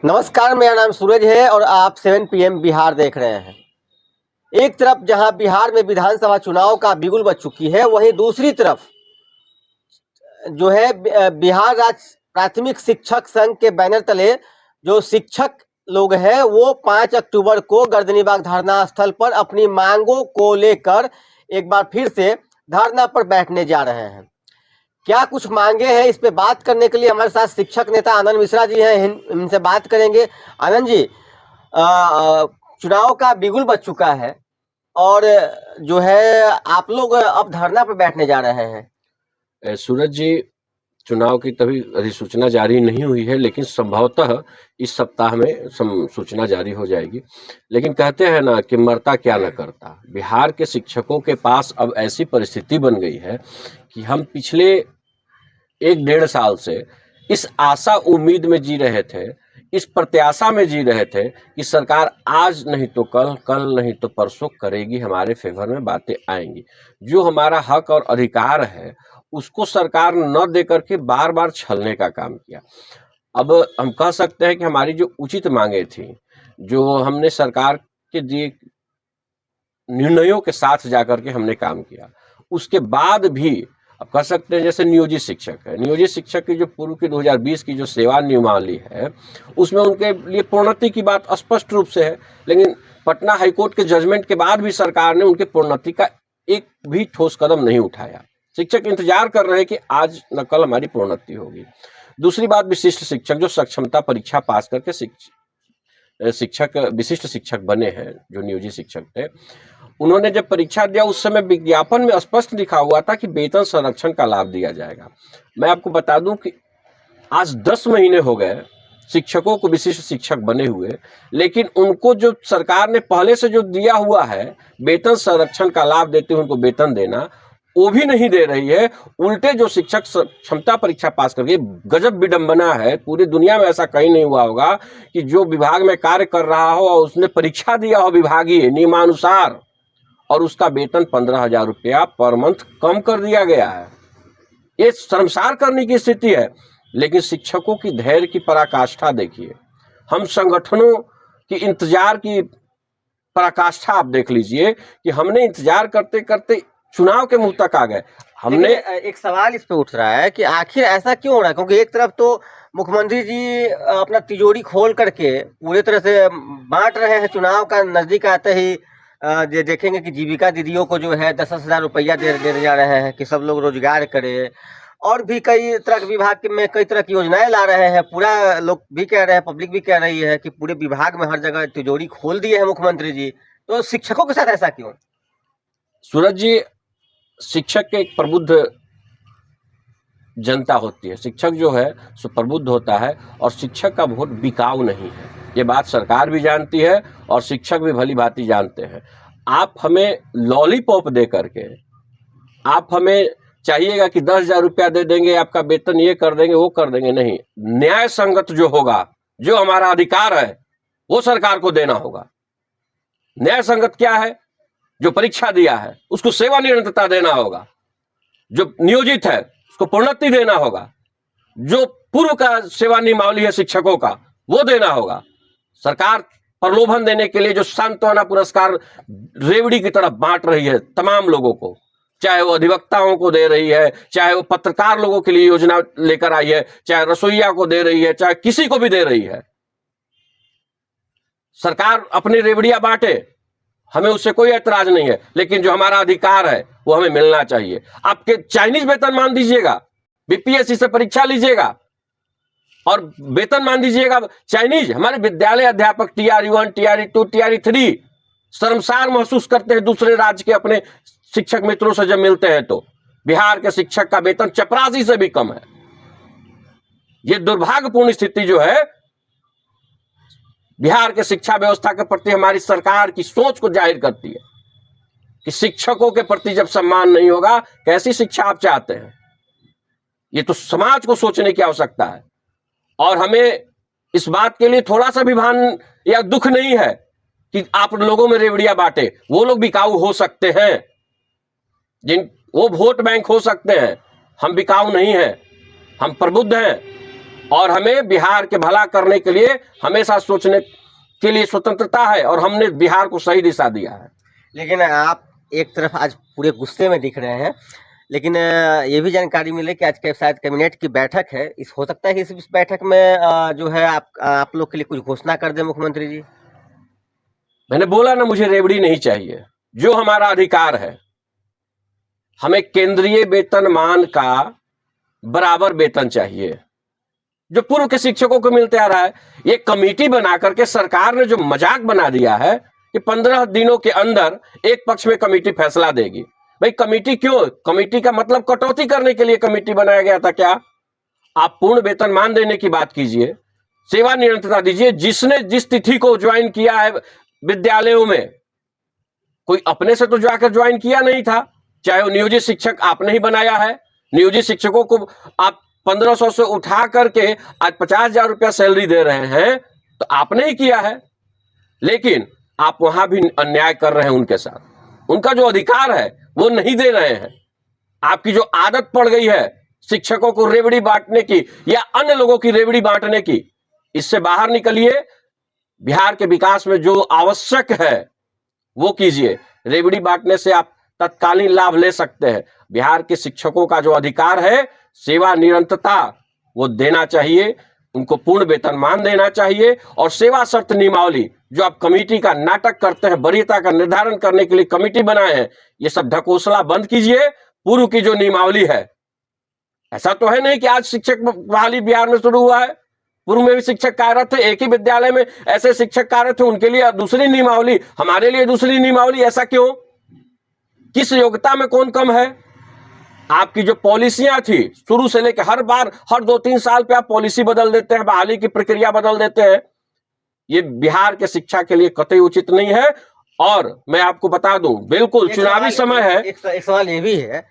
नमस्कार, मेरा नाम सूरज है और आप 7 PM बिहार देख रहे हैं। एक तरफ जहां बिहार में विधानसभा चुनाव का बिगुल बज चुकी है, वहीं दूसरी तरफ जो है बिहार राज्य प्राथमिक शिक्षक संघ के बैनर तले जो शिक्षक लोग हैं वो 5 अक्टूबर को गर्दनीबाग धरना स्थल पर अपनी मांगों को लेकर एक बार फिर से धरना पर बैठने जा रहे हैं। क्या कुछ मांगे हैं, इस पे बात करने के लिए हमारे साथ शिक्षक नेता आनंद मिश्रा जी हैं। इनसे बात करेंगे। आनंद जी, चुनाव का बिगुल बज चुका है और जो है आप लोग अब धरना पर बैठने जा रहे हैं। सूरज जी, चुनाव की तभी अधिसूचना जारी नहीं हुई है, लेकिन संभवतः इस सप्ताह में सूचना जारी हो जाएगी। लेकिन कहते हैं ना कि मरता क्या न करता। बिहार के शिक्षकों के पास अब ऐसी परिस्थिति बन गई है कि हम पिछले 1-1.5 साल से इस आशा उम्मीद में जी रहे थे, इस प्रत्याशा में जी रहे थे कि सरकार आज नहीं तो कल, कल नहीं तो परसों करेगी, हमारे फेवर में बातें आएंगी। जो हमारा हक और अधिकार है उसको सरकार न देकर के बार बार छलने का काम किया। अब हम कह सकते हैं कि हमारी जो उचित मांगे थी, जो हमने सरकार के दिए निर्णयों के साथ जाकर के हमने काम किया, उसके बाद भी अब कह सकते हैं जैसे नियोजित शिक्षक है, नियोजित शिक्षक की जो पूर्व की 2020 की जो सेवा नियमावली है उसमें उनके लिए प्रोन्नति की बात स्पष्ट रूप से है, लेकिन पटना हाईकोर्ट के जजमेंट के बाद भी सरकार ने उनके प्रोन्नति का एक भी ठोस कदम नहीं उठाया। शिक्षक इंतजार कर रहे हैं कि आज न कल हमारी प्रोन्नति होगी। दूसरी बात, विशिष्ट शिक्षक जो सक्षमता परीक्षा पास करके शिक्षक विशिष्ट शिक्षक बने हैं, जो नियोजित शिक्षक थे, उन्होंने जब परीक्षा दिया उस समय विज्ञापन में स्पष्ट लिखा हुआ था कि वेतन संरक्षण का लाभ दिया जाएगा। मैं आपको बता दूं कि आज 10 महीने हो गए शिक्षकों को विशिष्ट शिक्षक बने हुए, लेकिन उनको जो सरकार ने पहले से जो दिया हुआ है वेतन संरक्षण का लाभ देते हुए उनको वेतन देना, वो भी नहीं दे रही है। उल्टे जो शिक्षक क्षमता परीक्षा पास करके, गजब विडंबना है, पूरी दुनिया में ऐसा कहीं नहीं हुआ होगा कि जो विभाग में कार्य कर रहा हो और उसने परीक्षा दिया हो विभागीय नियमानुसार और उसका वेतन 15,000 रुपया पर मंथ कम कर दिया गया है। ये शर्मसार करने की स्थिति है। लेकिन शिक्षकों की धैर्य की पराकाष्ठा देखिए, हम संगठनों की इंतजार की पराकाष्ठा आप देख लीजिए कि हमने इंतजार करते करते चुनाव के मुंह तक आ गए। हमने एक सवाल इस पे उठ रहा है कि आखिर ऐसा क्यों हो रहा है, क्योंकि एक तरफ तो मुख्यमंत्री जी अपना तिजोरी खोल करके पूरी तरह से बांट रहे हैं। चुनाव का नजदीक आते ही देखेंगे कि जीविका दीदियों को जो है 10-10 हजार रुपया देने जा रहे हैं कि सब लोग रोजगार करें, और भी कई तरह के विभाग में कई तरह की योजनाएं ला रहे हैं। पूरा लोग भी कह रहे हैं, पब्लिक भी कह रही है कि पूरे विभाग में हर जगह तिजोरी खोल दिए हैं मुख्यमंत्री जी। तो शिक्षकों के साथ ऐसा क्यों? सूरज जी, शिक्षक के एक प्रबुद्ध जनता होती है। शिक्षक जो है सो प्रबुद्ध होता है और शिक्षक का वोट बिकाऊ नहीं है। ये बात सरकार भी जानती है और शिक्षक भी भली भांति जानते हैं। आप हमें लॉलीपॉप दे करके आप हमें चाहिएगा कि 10,000 रुपया दे देंगे, आपका वेतन ये कर देंगे, वो कर देंगे, नहीं। न्याय संगत जो होगा, जो हमारा अधिकार है वो सरकार को देना होगा। न्याय संगत क्या है? जो परीक्षा दिया है उसको सेवानिवृत्तता देना होगा, जो नियोजित है उसको प्रोन्नति देना होगा, जो पूर्व का सेवा नियमावली है शिक्षकों का वो देना होगा। सरकार प्रलोभन देने के लिए जो सांत्वना पुरस्कार रेवड़ी की तरफ बांट रही है तमाम लोगों को, चाहे वो अधिवक्ताओं को दे रही है, चाहे वो पत्रकार लोगों के लिए योजना लेकर आई है, चाहे रसोईया को दे रही है, चाहे किसी को भी दे रही है, सरकार अपनी रेवड़ियां बांटे, हमें उससे कोई ऐतराज नहीं है। लेकिन जो हमारा अधिकार है वो हमें मिलना चाहिए। आपके चाइनीज वेतन मान दीजिएगा, बीपीएससी से परीक्षा लीजिएगा और वेतन मान दीजिएगा चाइनीज। हमारे विद्यालय अध्यापक TRE 1, TRE 2, TRE 3 शर्मसार महसूस करते हैं दूसरे राज्य के अपने शिक्षक मित्रों से जब मिलते हैं तो बिहार के शिक्षक का वेतन चपरासी से भी कम है। ये दुर्भाग्यपूर्ण स्थिति जो है बिहार के शिक्षा व्यवस्था के प्रति हमारी सरकार की सोच को जाहिर करती है कि शिक्षकों के प्रति जब सम्मान नहीं होगा, कैसी शिक्षा आप चाहते हैं? ये तो समाज को सोचने की आवश्यकता है। और हमें इस बात के लिए थोड़ा सा भी भान या दुख नहीं है कि आप लोगों में रेवड़ियां बांटे। वो लोग बिकाऊ हो सकते हैं, वो वोट बैंक हो सकते हैं, हम बिकाऊ नहीं हैं, हम प्रबुद्ध हैं। और हमें बिहार के भला करने के लिए हमेशा सोचने के लिए स्वतंत्रता है और हमने बिहार को सही दिशा दिया है। लेकिन आप एक तरफ आज पूरे गुस्से में दिख रहे हैं, लेकिन ये भी जानकारी मिले कि आज के शायद कैबिनेट की बैठक है, इस हो सकता है कि इस बैठक में जो है आप लोग के लिए कुछ घोषणा कर दे मुख्यमंत्री जी। मैंने बोला ना, मुझे रेवड़ी नहीं चाहिए, जो हमारा अधिकार है। हमें केंद्रीय वेतनमान का बराबर वेतन चाहिए जो पूर्व के शिक्षकों को मिलते आ रहा है। ये कमेटी बना करके सरकार ने जो मजाक बना दिया है कि 15 दिनों के अंदर एक पक्ष में कमेटी फैसला देगी। भाई कमेटी क्यों? कमेटी का मतलब कटौती करने के लिए कमेटी बनाया गया था क्या? आप पूर्ण वेतनमान देने की बात कीजिए, सेवा निरंतरता दीजिए। जिसने जिस तिथि को ज्वाइन किया है विद्यालयों में, कोई अपने से तो जाकर ज्वाइन किया नहीं था, चाहे वो नियोजित शिक्षक आपने ही बनाया है। नियोजित शिक्षकों को आप 1500 से उठा करके आज 50,000 रुपया सैलरी दे रहे हैं, तो आपने ही किया है। लेकिन आप वहां भी अन्याय कर रहे हैं उनके साथ। उनका जो अधिकार है वो नहीं दे रहे हैं। आपकी जो आदत पड़ गई है शिक्षकों को रेवड़ी बांटने की या अन्य लोगों की रेवड़ी बांटने की, इससे बाहर निकलिए। बिहार के विकास में जो आवश्यक है वो कीजिए। रेवड़ी बांटने से आप तत्कालीन लाभ ले सकते हैं। बिहार के शिक्षकों का जो अधिकार है सेवा निरंतरता, वो देना चाहिए। उनको पूर्ण वेतनमान देना चाहिए और सेवा शर्त नियमावली जो आप कमेटी का नाटक करते हैं, वरीयता का निर्धारण करने के लिए कमेटी बनाए हैं, ये सब ढकोसला बंद कीजिए। पूर्व की जो नियमावली है, ऐसा तो है नहीं कि आज शिक्षक बहाली बिहार में शुरू हुआ है। पूर्व में भी शिक्षक कार्यरत थे, एक ही विद्यालय में ऐसे शिक्षक कार्यरत थे, उनके लिए दूसरी नियमावली, हमारे लिए दूसरी नियमावली। ऐसा क्यों? किस योग्यता में कौन कम है? आपकी जो पॉलिसियां थी शुरू से लेकर हर बार हर 2-3 साल पे आप पॉलिसी बदल देते हैं, बहाली की प्रक्रिया बदल देते हैं। ये बिहार के शिक्षा के लिए कतई उचित नहीं है। और मैं आपको बता दूं, बिल्कुल चुनावी समय है। एक सवाल ये भी है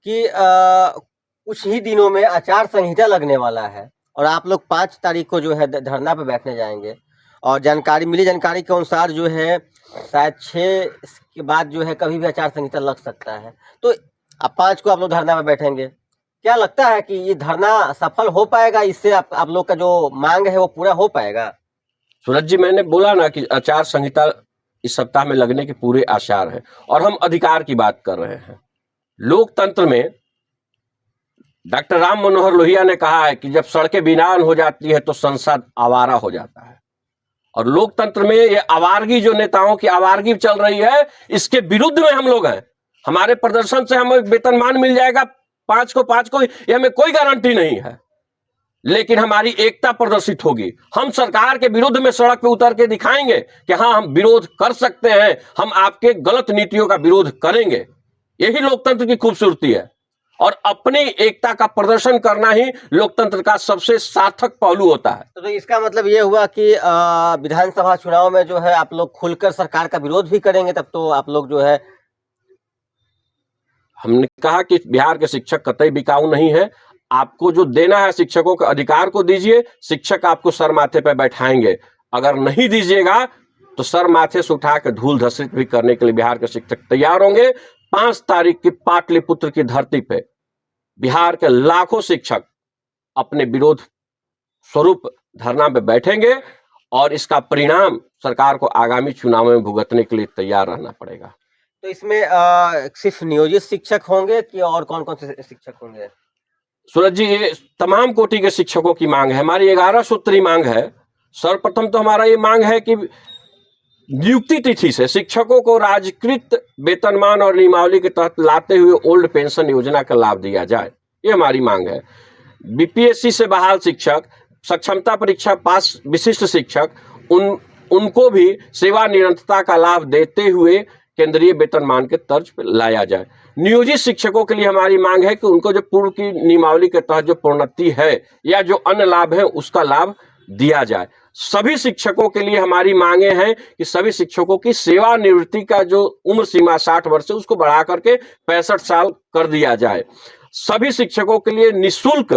कि कुछ ही दिनों में आचार संहिता लगने वाला है और आप लोग 5 तारीख को जो है धरना पे बैठने जाएंगे, और मिली जानकारी के अनुसार जो है शायद 6 के बाद जो है कभी भी आचार संहिता लग सकता है। तो अब 5 को आप लोग धरना पे बैठेंगे, क्या लगता है कि ये धरना सफल हो पाएगा? इससे आप लोग का जो मांग है वो पूरा हो पाएगा? सूरज जी, मैंने बोला ना कि आचार संहिता इस सप्ताह में लगने के पूरे आसार हैं और हम अधिकार की बात कर रहे हैं। लोकतंत्र में डॉक्टर राम मनोहर लोहिया ने कहा है कि जब सड़कें वीरान हो जाती है तो संसद आवारा हो जाता है। और लोकतंत्र में ये आवारगी, जो नेताओं की आवारगी चल रही है, इसके विरुद्ध में हम लोग हैं। हमारे प्रदर्शन से हमें वेतनमान मिल जाएगा 5 को, ये हमें कोई गारंटी नहीं है, लेकिन हमारी एकता प्रदर्शित होगी। हम सरकार के विरुद्ध में सड़क पे उतर के दिखाएंगे कि हाँ, हम विरोध कर सकते हैं, हम आपके गलत नीतियों का विरोध करेंगे। यही लोकतंत्र की खूबसूरती है और अपनी एकता का प्रदर्शन करना ही लोकतंत्र का सबसे सार्थक पहलू होता है। तो इसका मतलब ये हुआ कि विधानसभा चुनाव में जो है आप लोग खुलकर सरकार का विरोध भी करेंगे, तब तो आप लोग जो है। हमने कहा कि बिहार के शिक्षक कतई बिकाऊ नहीं है। आपको जो देना है शिक्षकों के अधिकार को दीजिए, शिक्षक आपको सर माथे पर बैठाएंगे। अगर नहीं दीजिएगा तो सर माथे से उठा के धूल धसित भी करने के लिए बिहार के शिक्षक तैयार होंगे। 5 तारीख की पाटलिपुत्र की धरती पे बिहार के लाखों शिक्षक अपने विरोध स्वरूप धरना पे बैठेंगे और इसका परिणाम सरकार को आगामी चुनाव में भुगतने के लिए तैयार रहना पड़ेगा। तो इसमें सिर्फ नियोजित शिक्षक होंगे कि और कौन कौन से शिक्षक होंगे? सूरज जी, ये तमाम कोटि के शिक्षकों की मांग है। हमारी 11 सूत्री मांग है। सर्वप्रथम तो हमारा ये मांग है कि नियुक्ति तिथि से शिक्षकों को राजकृत वेतनमान और नियमावली के तहत लाते हुए ओल्ड पेंशन योजना का लाभ दिया जाए, ये हमारी मांग है। बीपीएससी से बहाल शिक्षक, सक्षमता परीक्षा पास विशिष्ट शिक्षक, उनको भी सेवा निरंतरता का लाभ देते हुए केंद्रीय वेतनमान के तर्ज पर लाया जाए। नियोजित शिक्षकों के लिए हमारी मांग है कि उनको जो पूर्व की नियमावली के तहत जो प्रोन्नति है या जो अन्य लाभ है उसका लाभ दिया जाए। सभी शिक्षकों के लिए हमारी मांगे हैं कि सभी शिक्षकों की सेवानिवृत्ति का जो उम्र सीमा 60 वर्ष है उसको बढ़ा करके 65 साल कर दिया जाए। सभी शिक्षकों के लिए निःशुल्क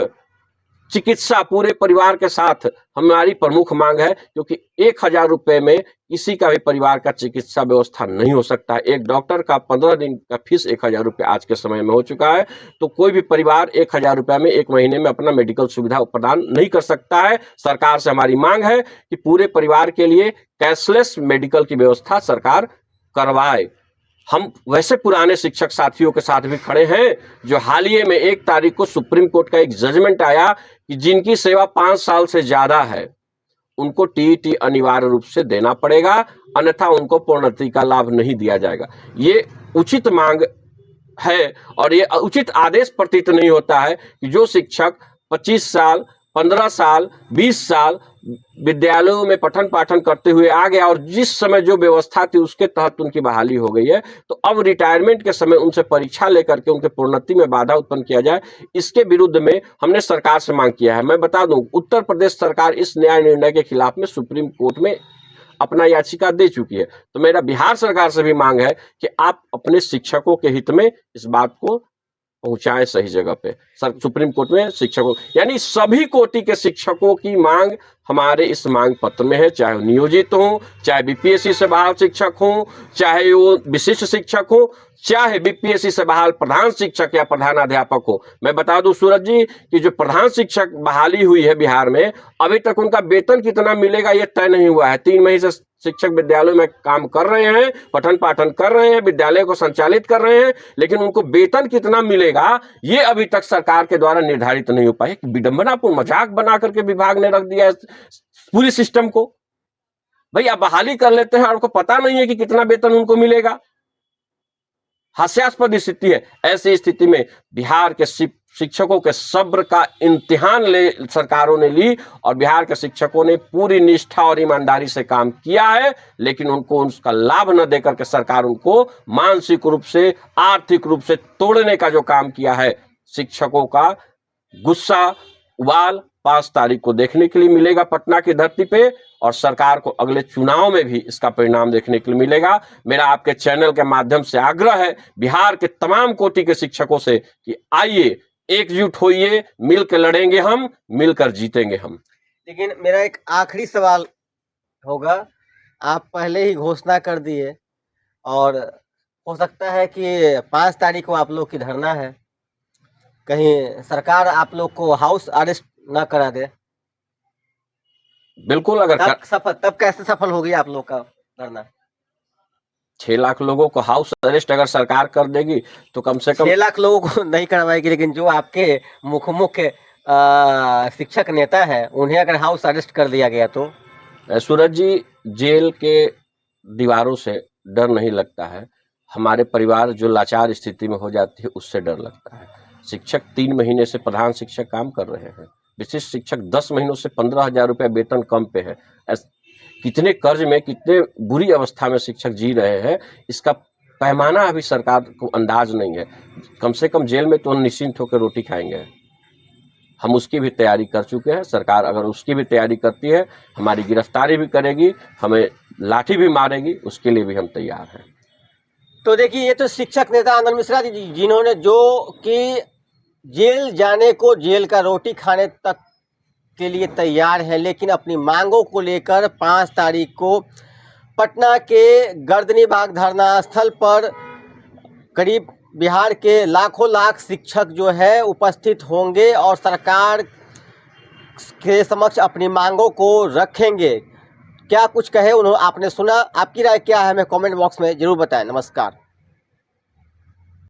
चिकित्सा पूरे परिवार के साथ हमारी प्रमुख मांग है, क्योंकि 1,000 रुपए में किसी का भी परिवार का चिकित्सा व्यवस्था नहीं हो सकता है। एक डॉक्टर का 15 दिन का फीस 1,000 रुपये आज के समय में हो चुका है, तो कोई भी परिवार 1,000 रुपये में एक महीने में अपना मेडिकल सुविधा प्रदान नहीं कर सकता है। सरकार से हमारी मांग है कि पूरे परिवार के लिए कैशलेस मेडिकल की व्यवस्था सरकार करवाए। हम वैसे पुराने शिक्षक साथियों के साथ भी खड़े हैं जो हालिया में 1 तारीख को सुप्रीम कोर्ट का एक जजमेंट आया कि जिनकी सेवा 5 साल से ज्यादा है उनको टीईटी अनिवार्य रूप से देना पड़ेगा, अन्यथा उनको प्रोन्नति का लाभ नहीं दिया जाएगा। ये उचित मांग है और ये उचित आदेश प्रतीत नहीं होता है कि जो शिक्षक 25 साल 15 साल 20 साल विद्यालयों में पठन पाठन करते हुए आ गया और जिस समय जो व्यवस्था थी उसके तहत उनकी बहाली हो गई है, तो अब रिटायरमेंट के समय उनसे परीक्षा लेकर के उनके प्रोन्नति में बाधा उत्पन्न किया जाए, इसके विरुद्ध में हमने सरकार से मांग किया है। मैं बता दूं, उत्तर प्रदेश सरकार इस न्याय निर्णय के खिलाफ में सुप्रीम कोर्ट में अपना याचिका दे चुकी है। तो मेरा बिहार सरकार से भी मांग है कि आप अपने शिक्षकों के हित में इस बात को पहुंचाएं सही जगह पे। सुप्रीम कोर्ट में शिक्षकों यानी सभी कोटि के शिक्षकों की मांग हमारे इस मांग पत्र में है, चाहे वो नियोजित हो, चाहे बीपीएससी से बहाल शिक्षक हो, चाहे वो विशिष्ट शिक्षक हो, चाहे बीपीएससी से बहाल प्रधान शिक्षक या प्रधानाध्यापक हो। मैं बता दूं सूरज जी कि जो प्रधान शिक्षक बहाली हुई है बिहार में, अभी तक उनका वेतन कितना मिलेगा ये तय नहीं हुआ है। 3 महीने से शिक्षक विद्यालयों में काम कर रहे हैं, पठन पाठन कर रहे हैं, विद्यालय को संचालित कर रहे हैं, लेकिन उनको वेतन कितना मिलेगा ये अभी तक सरकार के द्वारा निर्धारित नहीं हो पाई। विडंबनापूर्ण मजाक बना करके विभाग ने रख दिया है पूरी सिस्टम को। भाई आप बहाली कर लेते हैं और आपको पता नहीं है कि कितना वेतन उनको मिलेगा। हास्यास्पद स्थिति है। ऐसी स्थिति में बिहार के शिक्षकों के सब्र का इम्तिहान सरकारों ने ली और बिहार के शिक्षकों ने पूरी निष्ठा और ईमानदारी से काम किया है, लेकिन उनको उसका लाभ न देकर के सरकार उनको मानसिक रूप से आर्थिक रूप से तोड़ने का जो काम किया है। शिक्षकों का गुस्सा उबाल 5 तारीख को देखने के लिए मिलेगा पटना की धरती पे, और सरकार को अगले चुनाव में भी इसका परिणाम देखने के लिए मिलेगा। मेरा आपके चैनल के माध्यम से आग्रह है बिहार के तमाम कोटि के शिक्षकों से कि आइए एकजुट होइए, मिलकर लड़ेंगे हम, मिलकर जीतेंगे हम। लेकिन मेरा एक आखिरी सवाल होगा, आप पहले ही घोषणा कर दिए और हो सकता है कि 5 तारीख को आप लोग की धरना है, कहीं सरकार आप लोग को हाउस अरेस्ट ना करा दे। बिल्कुल, अगर तब कैसे सफल होगी आप लोग का धरना? 6 लाख लोगों को हाउस अरेस्ट अगर सरकार कर देगी तो कम से कम 6 लाख लोगों को नहीं करवाएगी, लेकिन जो आपके मुख्य शिक्षक नेता है उन्हें अगर हाउस अरेस्ट कर दिया गया तो? सूरज जी, जेल के दीवारों से डर नहीं लगता है, हमारे परिवार जो लाचार स्थिति में हो जाती है उससे डर लगता है। शिक्षक 3 महीने से प्रधान शिक्षक काम कर रहे हैं, विशिष्ट शिक्षक 10 महीनों से 15,000 रुपये वेतन कम पे है। कितने कर्ज में, कितने बुरी अवस्था में शिक्षक जी रहे हैं, इसका पैमाना अभी सरकार को अंदाज नहीं है। कम से कम जेल में तो निश्चिंत होकर रोटी खाएंगे। हम उसकी भी तैयारी कर चुके हैं। सरकार अगर उसकी भी तैयारी करती है, हमारी गिरफ्तारी भी करेगी, हमें लाठी भी मारेगी, उसके लिए भी हम तैयार हैं। तो देखिए, ये तो शिक्षक नेता आनंद मिश्रा जी, जिन्होंने जो कि जेल जाने को, जेल का रोटी खाने तक के लिए तैयार है, लेकिन अपनी मांगों को लेकर 5 तारीख को पटना के गर्दनी बाग धरना स्थल पर करीब बिहार के लाखों लाख शिक्षक जो है उपस्थित होंगे और सरकार के समक्ष अपनी मांगों को रखेंगे। क्या कुछ कहे उन्होंने, आपने सुना? आपकी राय क्या है हमें कमेंट बॉक्स में जरूर बताएं। नमस्कार।